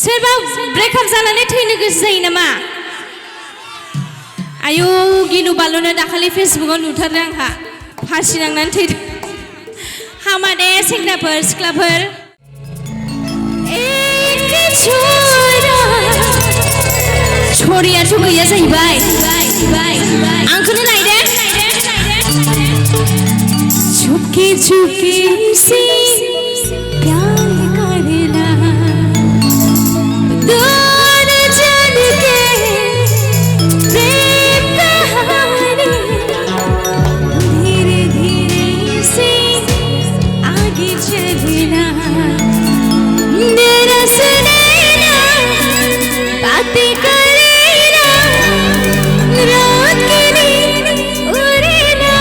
सोरबा ब्रेकआप जानानै थैनो गोसो जायो नामा? आयौ गिलु बालुनो दाखालि फेसबुकआव नुथारदों आंहा फासि नांनानै थैदों। हामा दे सेंग्राफोर सिख्लाफोर। छरियाथ' गैया जाहैबाय आंखौनो नायदे। चुपके चुपके से प्यार करना दूर चल के प्रेम कहानी धीरे धीरे से आगे चलना मेरा सुनना बातें करना रात की नींद उड़ना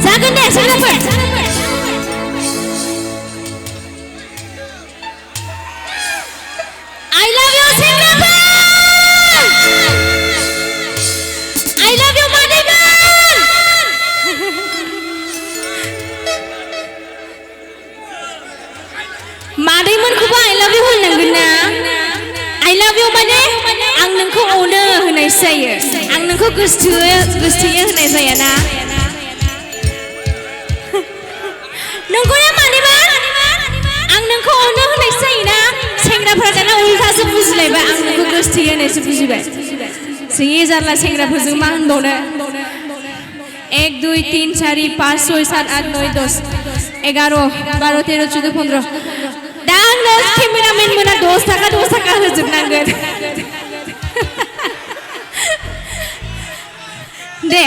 जागन दे सेंग्राफोर। I love you सेंग्राफोर। I love you मादैमोन। मादैमोनखौबो I love you होननांगोन ना? I love you माने आं नोंखौ अनो होननायसो जायो। आं नोंखौ गोसोथोयो होननाय जायाना। नंगौना मादैमोन? आं नोंखौ अनो होननायसो जायोना? सेंग्राफोरा दाना उल्थासो बुजिलायबाय आं नोंखौ गोसोथोयो होननायसो बुजिबाय। जि जारला सेंग्राफोरजों मा होनबावनो। 1 2 3 4 5 6 7 8 9 10 11 12 13 14 15 दा आंनो केमेरामेन मोना 10 थाखा होजोबनांगोन। दे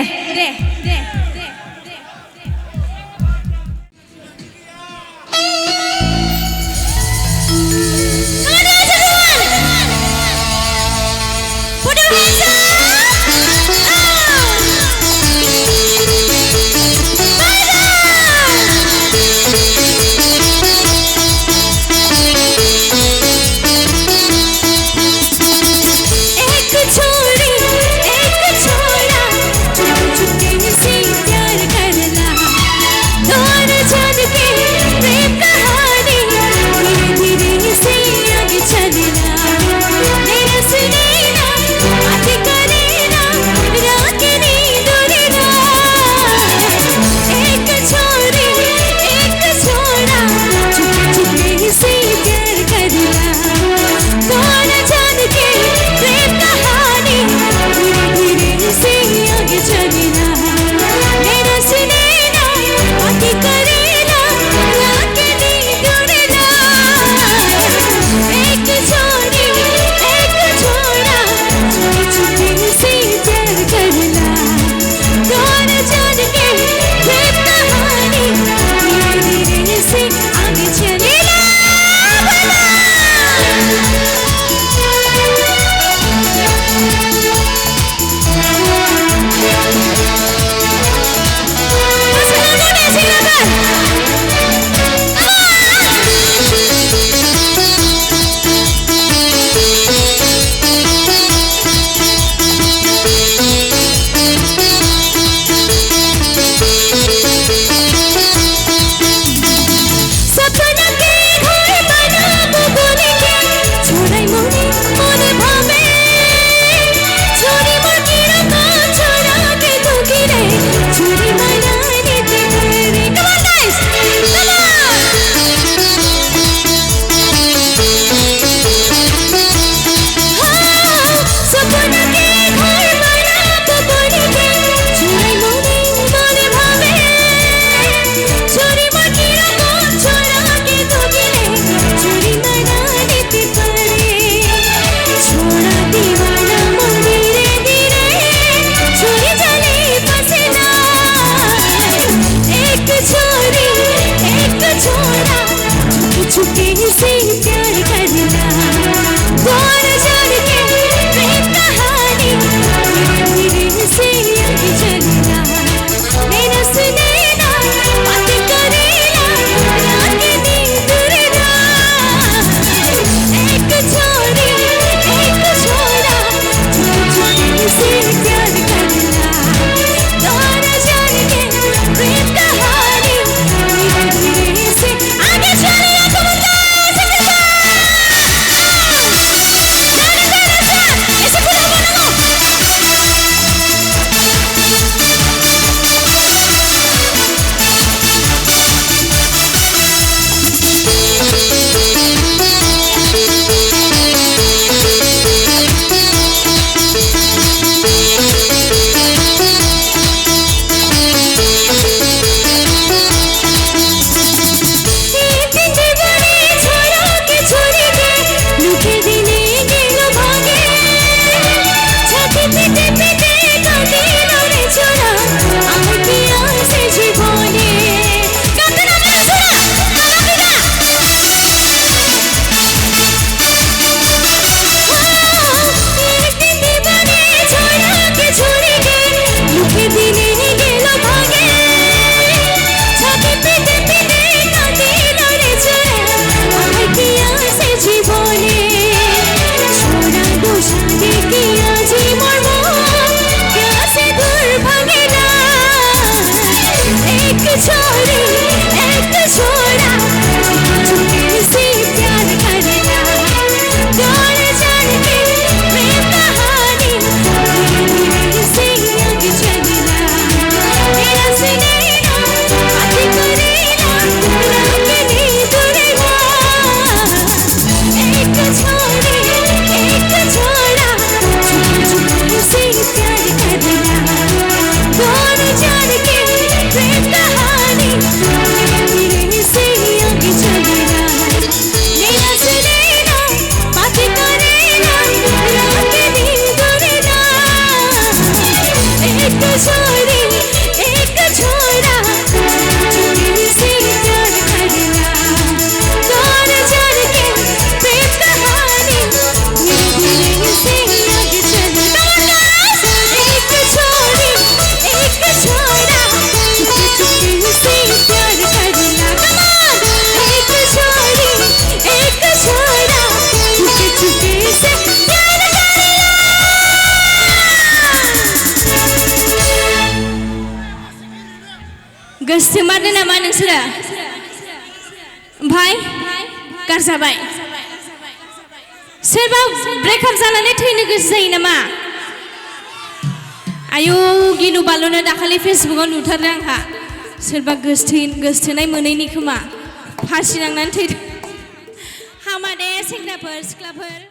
गोसोथोमारदो नामा नोंसोरो ओमफ्राय गारजाबाय सोरबा ब्रेकआप जानानै थैनो गोसो जायो नामा आयु गिलु बालुनो दाखालि फेसबुकाव नुथारदों आंहा सोरबा गोसोथोनाय मोनैनि खोमा फासि नांनानै थैदों हामा दे सेंग्राफोर सिख्लाफोर